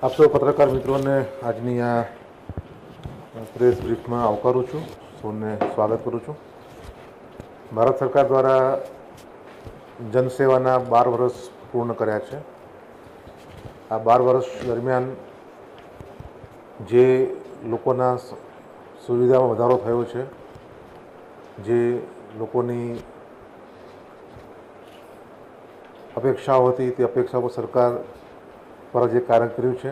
આપ સૌ પત્રકાર મિત્રોને આજની આ પ્રેસ બ્રીફમાં આવકારું છું, સૌને સ્વાગત કરું છું. ભારત સરકાર દ્વારા જનસેવાના 12 વર્ષ પૂર્ણ કર્યા છે. આ 12 વર્ષ દરમિયાન જે લોકોના સુવિધામાં વધારો થયો છે, જે લોકોની અપેક્ષાઓ હતી તે અપેક્ષાઓ પર સરકાર દ્વારા જે કાર્ય કર્યું છે,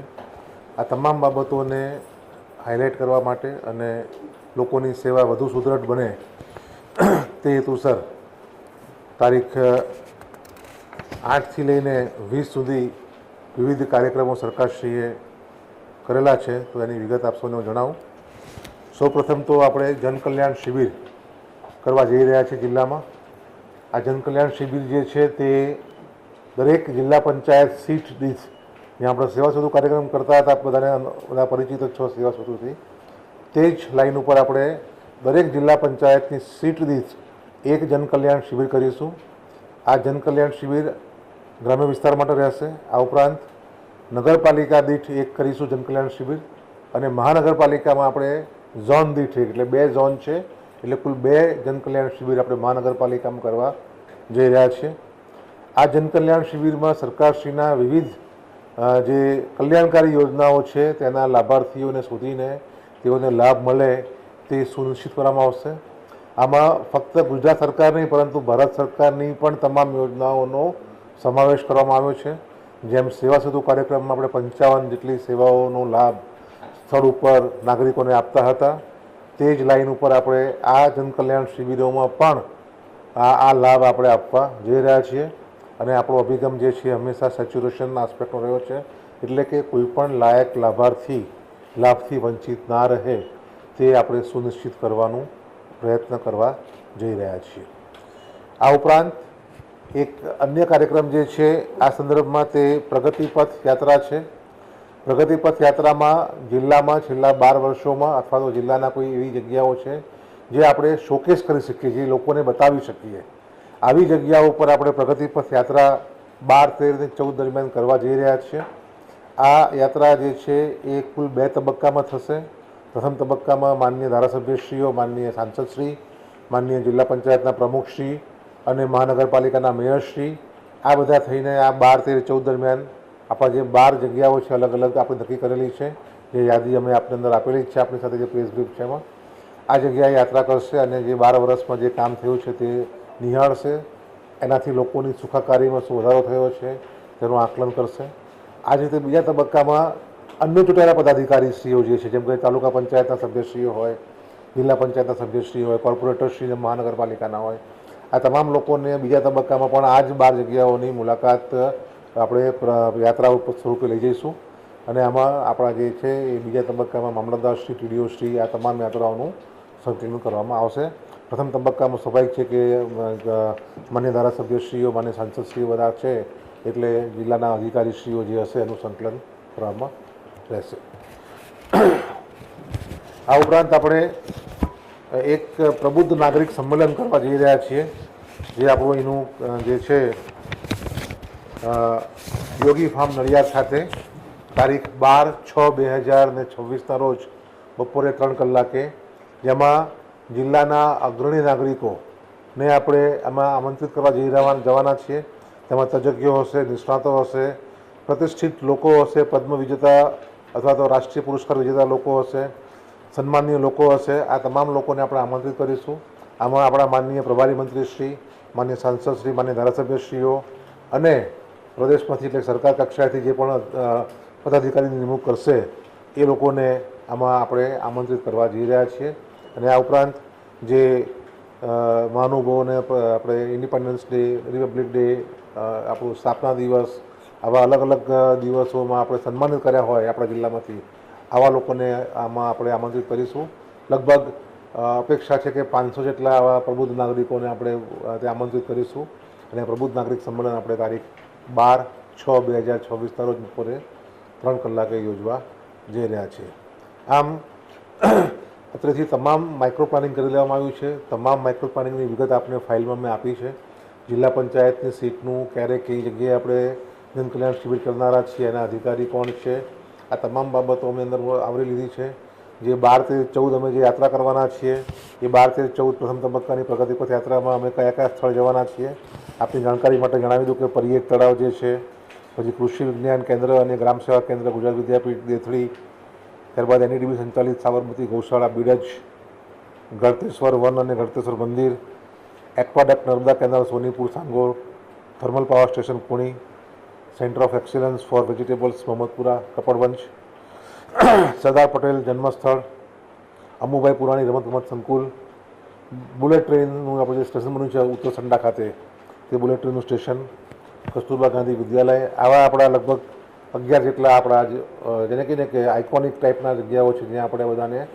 આ તમામ બાબતોને હાઇલાઇટ કરવા માટે અને લોકોની સેવા વધુ સુદૃઢ બને તે હેતુસર તારીખ 8થી લઈને 20 સુધી વિવિધ કાર્યક્રમો સરકારશ્રીએ કરેલા છે. તો એની વિગત આપ સૌને હું જણાવું. સૌપ્રથમ તો આપણે જનકલ્યાણ શિબિર કરવા જઈ રહ્યા છીએ જિલ્લામાં. આ જનકલ્યાણ શિબિર જે છે તે દરેક જિલ્લા પંચાયત સીટ દીઠ, જ્યાં આપણે સેવા સેતુ કાર્યક્રમ કરતા હતા, બધાને બધા પરિચિત જ છો સેવા સેતુથી, તે જ લાઈન ઉપર આપણે દરેક જિલ્લા પંચાયતની સીટ દીઠ એક જનકલ્યાણ શિબિર કરીશું. આ જનકલ્યાણ શિબિર ગ્રામ્ય વિસ્તાર માટે રહેશે. આ ઉપરાંત નગરપાલિકા દીઠ એક કરીશું જનકલ્યાણ શિબિર, અને મહાનગરપાલિકામાં આપણે ઝોન દીઠ એક, એટલે 2 ઝોન છે, એટલે કુલ 2 જનકલ્યાણ શિબિર આપણે મહાનગરપાલિકામાં કરવા જઈ રહ્યા છીએ. આ જનકલ્યાણ શિબિરમાં સરકારશ્રીના વિવિધ જે કલ્યાણકારી યોજનાઓ છે તેના લાભાર્થીઓને શોધીને તેઓને લાભ મળે તે સુનિશ્ચિત કરવામાં આવશે. આમાં ફક્ત ગુજરાત સરકાર નહીં પરંતુ ભારત સરકારની પણ તમામ યોજનાઓનો સમાવેશ કરવામાં આવ્યો છે. જેમ સેવા સેતુ કાર્યક્રમમાં આપણે 55 જેટલી સેવાઓનો લાભ સ્થળ ઉપર નાગરિકોને આપતા હતા, તે જ લાઈન ઉપર આપણે આ જનકલ્યાણ શિબિરોમાં પણ આ લાભ આપણે આપવા જઈ રહ્યા છીએ. અને આપણો અભિગમ જે છે હંમેશા સેચ્યુરેશન આસ્પેક્ટનો રહ્યો છે, એટલે કે કોઈપણ લાયક લાભાર્થી લાભથી વંચિત ના રહે તે આપણે સુનિશ્ચિત કરવાનું પ્રયત્ન કરવા જઈ રહ્યા છીએ. આ ઉપરાંત એક અન્ય કાર્યક્રમ જે છે આ સંદર્ભમાં તે પ્રગતિપથ યાત્રા છે. પ્રગતિપથ યાત્રામાં જિલ્લામાં છેલ્લા 12 વર્ષોમાં અથવા તો જિલ્લાના કોઈ એવી જગ્યાઓ છે જે આપણે શોકેસ કરી શકીએ, જે લોકોને બતાવી શકીએ, આવી જગ્યાઓ પર આપણે પ્રગતિપથ યાત્રા 12, 13 અને 14 દરમિયાન કરવા જઈ રહ્યા છીએ. આ યાત્રા જે છે એ કુલ 2 તબક્કામાં થશે. પ્રથમ તબક્કામાં માનનીય ધારાસભ્યશ્રીઓ, માનનીય સાંસદશ્રી, માનનીય જિલ્લા પંચાયતના પ્રમુખશ્રી અને મહાનગરપાલિકાના મેયરશ્રી, આ બધા થઈને આ 12, 13, 14 દરમિયાન આપણા જે 12 જગ્યાઓ છે અલગ અલગ આપણે નક્કી કરેલી છે, જે યાદી અમે આપની અંદર આપેલી જ છે, આપણી સાથે જે પ્રેસ બ્રીફ છે એમાં આ જગ્યાએ યાત્રા કરશે અને જે 12 વર્ષમાં જે કામ થયું છે તે નિહાળશે. એનાથી લોકોની સુખાકારીમાં શું વધારો થયો છે તેનું આકલન કરશે. આ જ રીતે બીજા તબક્કામાં અન્ય ચૂંટાયેલા પદાધિકારીશ્રીઓ જે છે, જેમ કે તાલુકા પંચાયતના સભ્યશ્રીઓ હોય, જિલ્લા પંચાયતના સભ્યશ્રીઓ હોય, કોર્પોરેટરશ્રી, મહાનગરપાલિકાના હોય, આ તમામ લોકોને બીજા તબક્કામાં પણ આ જ 12 જગ્યાઓની મુલાકાત આપણે યાત્રા ઉપર સ્વરૂપે લઈ જઈશું. અને આમાં આપણા જે છે એ બીજા તબક્કામાં મામલતદારશ્રી, ટીડીઓશ્રી, આ તમામ યાત્રાઓનું સંકલન કરવામાં આવશે. પ્રથમ તબક્કામાં સ્વાભાવિક છે કે માન્ય ધારાસભ્યશ્રીઓ, માન્ય સાંસદશ્રીઓ બધા છે, એટલે જિલ્લાના અધિકારીશ્રીઓ જે હશે એનું સંકલન કરવામાં રહેશે. આ ઉપરાંત આપણે એક પ્રબુદ્ધ નાગરિક સંમેલન કરવા જઈ રહ્યા છીએ, જે આપણું એનું જે છે યોગી ફાર્મ નડિયાદ ખાતે તારીખ 12/6/2026ના રોજ બપોરે 3 કલાકે, જેમાં જિલ્લાના અગ્રણી નાગરિકોને આપણે આમાં આમંત્રિત કરવા જવાના છીએ. તેમાં તજજ્ઞો હશે, નિષ્ણાતો હશે, પ્રતિષ્ઠિત લોકો હશે, પદ્મ વિજેતા અથવા તો રાષ્ટ્રીય પુરસ્કાર વિજેતા લોકો હશે, સન્માનીય લોકો હશે. આ તમામ લોકોને આપણે આમંત્રિત કરીશું. આમાં આપણા માનનીય પ્રભારી મંત્રીશ્રી, માન્ય સાંસદશ્રી, માન્ય ધારાસભ્યશ્રીઓ અને પ્રદેશમાંથી એટલે સરકાર કક્ષાએથી જે પણ પદાધિકારીની નિમણૂક કરશે એ લોકોને આમાં આપણે આમંત્રિત કરવા જઈ રહ્યા છીએ. અને આ ઉપરાંત જે મહાનુભાવોને આપણે ઇન્ડિપેન્ડન્સ ડે, રિપબ્લિક ડે, આપણું સ્થાપના દિવસ, આવા અલગ અલગ દિવસોમાં આપણે સન્માનિત કર્યા હોય આપણા જિલ્લામાંથી, આવા લોકોને આમાં આપણે આમંત્રિત કરીશું. લગભગ અપેક્ષા છે કે 500 જેટલા આવા પ્રબુદ્ધ નાગરિકોને આપણે ત્યાં આમંત્રિત કરીશું. અને પ્રબુદ્ધ નાગરિક સંમેલન આપણે તારીખ 12/6/2026ના રોજ બપોરે 3 કલાકે યોજવા જઈ રહ્યા છીએ. આમ અત્રેથી તમામ માઇક્રો પ્લાનિંગ કરી લેવામાં આવ્યું છે. તમામ માઇક્રો પ્લાનિંગની વિગત આપને ફાઇલમાં મેં આપી છે. જિલ્લા પંચાયતની સીટનું ક્યારે કઈ જગ્યાએ આપણે જનકલ્યાણ શિબિર કરનારા છીએ, એના અધિકારી કોણ છે, આ તમામ બાબતો અમે અંદર આવરી લીધી છે. જે 12, 13, 14 અમે જે યાત્રા કરવાના છીએ એ 12, 13, 14 પ્રથમ તબક્કાની પ્રગતિ પથ યાત્રામાં અમે કયા કયા સ્થળ જવાના છીએ આપની જાણકારી માટે જણાવી દઉં કે પરિયેક તળાવ જે છે, પછી કૃષિ વિજ્ઞાન કેન્દ્ર અને ગ્રામ સેવા કેન્દ્ર ગુજરાત વિદ્યાપીઠ દેથળી, ત્યારબાદ NEDB સંચાલિત સાબરમતી ગૌશાળા બિડજ, ગળતેશ્વર વન અને ગળતેશ્વર મંદિર, aqueduct Narmada canal Sonipur Sangor, thermal power station Puni, centre of excellence for vegetables Mohammadpura Kapadvanj, Sardar Patel જન્મસ્થળ, અમુભાઈ પુરાણી રમત સંકુલ, બુલેટ ટ્રેનનું આપણે જે સ્ટેશન બન્યું છે ઉત્તરસંડા ખાતે તે બુલેટ ટ્રેનનું સ્ટેશન, કસ્તુરબા ગાંધી વિદ્યાલય, આવા આપણા લગભગ 11 જેટલા આપણા જેને કહીને કે આઇકોનિક ટાઈપના જગ્યાઓ છે જ્યાં આપણે બધાને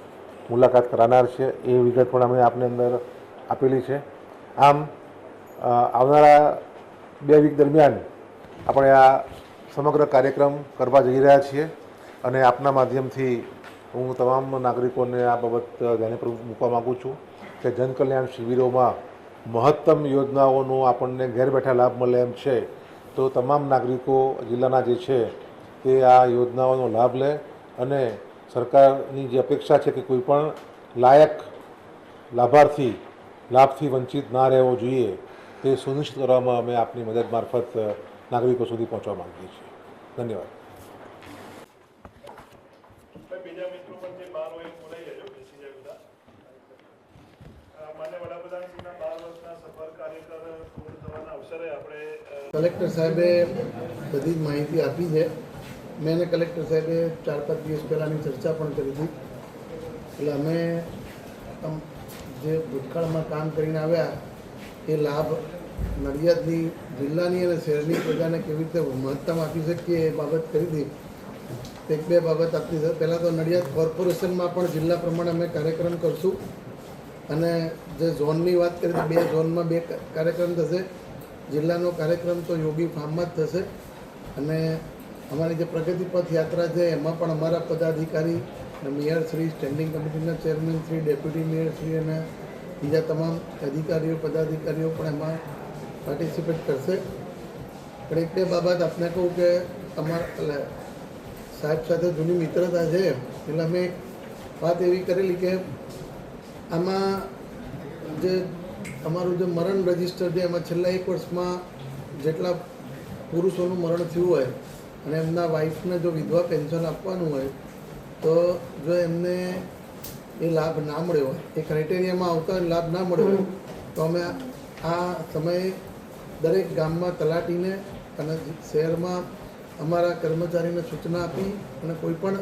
મુલાકાત કરાવનાર છે. એ વિગત પણ અમે આપની અંદર આપેલી છે. આમ આવનારા 2 વીક દરમિયાન આપણે આ સમગ્ર કાર્યક્રમ કરવા જઈ રહ્યા છીએ અને આપના માધ્યમથી હું તમામ નાગરિકોને આ બાબત ધ્યાને પર મૂકવા માગું છું કે જનકલ્યાણ શિબિરોમાં મહત્તમ યોજનાઓનો આપણને ઘેર બેઠા લાભ મળે એમ છે, તો તમામ નાગરિકો જિલ્લાના જે છે તે આ યોજનાઓનો લાભ લે અને સરકારની જે અપેક્ષા છે કે કોઈ પણ લાયક લાભાર્થી લાભથી વંચિત ના રહેવો જોઈએ તે સુનિશ્ચિત કરવામાં અમે આપની મદદ મારફત નાગરિકો સુધી પહોંચવા માંગીએ છીએ. ધન્યવાદ. બીજા મિત્રો પણ જે 12 હોય બોલાઈ લેજો, બેસી જાય બધા. માન્ય વડાપ્રધાનશ્રીના 12 વર્ષના સફળ કાર્યકર પૂર્ણ થવાના અવસરે આપણે કલેક્ટર સાહેબે બધી જ માહિતી આપી છે. મેં અને કલેક્ટર સાહેબે 4-5 દિવસ પહેલાંની ચર્ચા પણ કરી હતી. એટલે અમે જે ભૂતકાળમાં કામ કરીને આવ્યા એ લાભ નડિયાદની જિલ્લાની અને શહેરની પ્રજાને કેવી રીતે મહત્તમ આપી શકીએ એ બાબત કરી હતી. 1-2 બાબત આપી છે. પહેલાં તો નડિયાદ કોર્પોરેશનમાં પણ જિલ્લા પ્રમાણે અમે કાર્યક્રમ કરશું અને જે ઝોનની વાત કરી તો 2 ઝોનમાં 2 કાર્યક્રમ થશે. જિલ્લાનો કાર્યક્રમ તો યોગી ફાર્મમાં જ થશે અને અમારી જે પ્રગતિ પથ યાત્રા છે એમાં પણ અમારા પદાધિકારી મેયર શ્રી, સ્ટેન્ડિંગ કમિટીના chairman Shri, deputy mayor Shri અને બીજા તમામ અધિકારીઓ પદાધિકારીઓ પણ એમાં પાર્ટિસિપેટ કરશે. પણ 1-2 બાબત આપને કહું કે અમારા સાહેબ સાથે જૂની મિત્રતા છે એટલે અમે વાત એવી કરેલી કે આમાં જે અમારું જે મરણ રજિસ્ટર છે એમાં છેલ્લા 1 વર્ષમાં જેટલા પુરુષોનું મરણ થયું હોય અને એમના વાઈફને જો વિધવા પેન્શન આપવાનું હોય તો જો એમને એ લાભ ના મળ્યો હોય, એ ક્રાઇટેરિયામાં આવતા લાભ ના મળ્યો હોય તો અમે આ સમયે દરેક ગામમાં તલાટીને અને શહેરમાં અમારા કર્મચારીને સૂચના આપી અને કોઈ પણ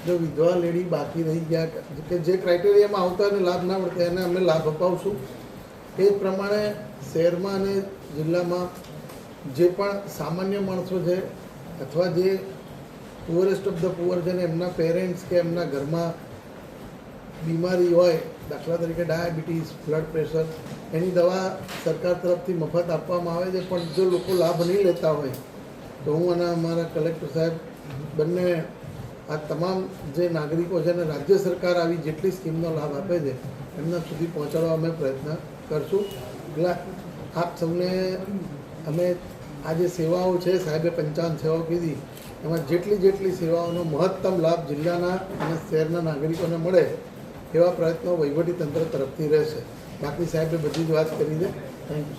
જો વિધવા લેડી બાકી રહી ગયા કે જે ક્રાઇટેરિયામાં આવતા અને લાભ ના મળતા એને અમે લાભ અપાવશું. એ જ પ્રમાણે શહેરમાં અને જિલ્લામાં જે પણ સામાન્ય માણસો છે અથવા જે પુઅરેસ્ટ ઓફ ધ પુઅર છે ને એમના પેરેન્ટ્સ કે એમના ઘરમાં બીમારી હોય, દાખલા તરીકે ડાયાબિટીસ, બ્લડ પ્રેશર, એની દવા સરકાર તરફથી મફત આપવામાં આવે છે. પણ જો લોકો લાભ નહીં લેતા હોય તો હું અને અમારા કલેક્ટર સાહેબ બંને આ તમામ જે નાગરિકો છે અને રાજ્ય સરકાર આવી જેટલી સ્કીમનો લાભ આપે છે એમના સુધી પહોંચાડવા અમે પ્રયત્ન કરશું. એટલે આપ સૌને અમે આ જે સેવાઓ છે, સાહેબે 55 સેવાઓ કીધી, એમાં જેટલી સેવાઓનો મહત્તમ લાભ જિલ્લાના અને શહેરના નાગરિકોને મળે એવા પ્રયત્નો વહીવટીતંત્ર તરફથી રહેશે. બાકી સાહેબે બધી જ વાત કરી છે. Thank you.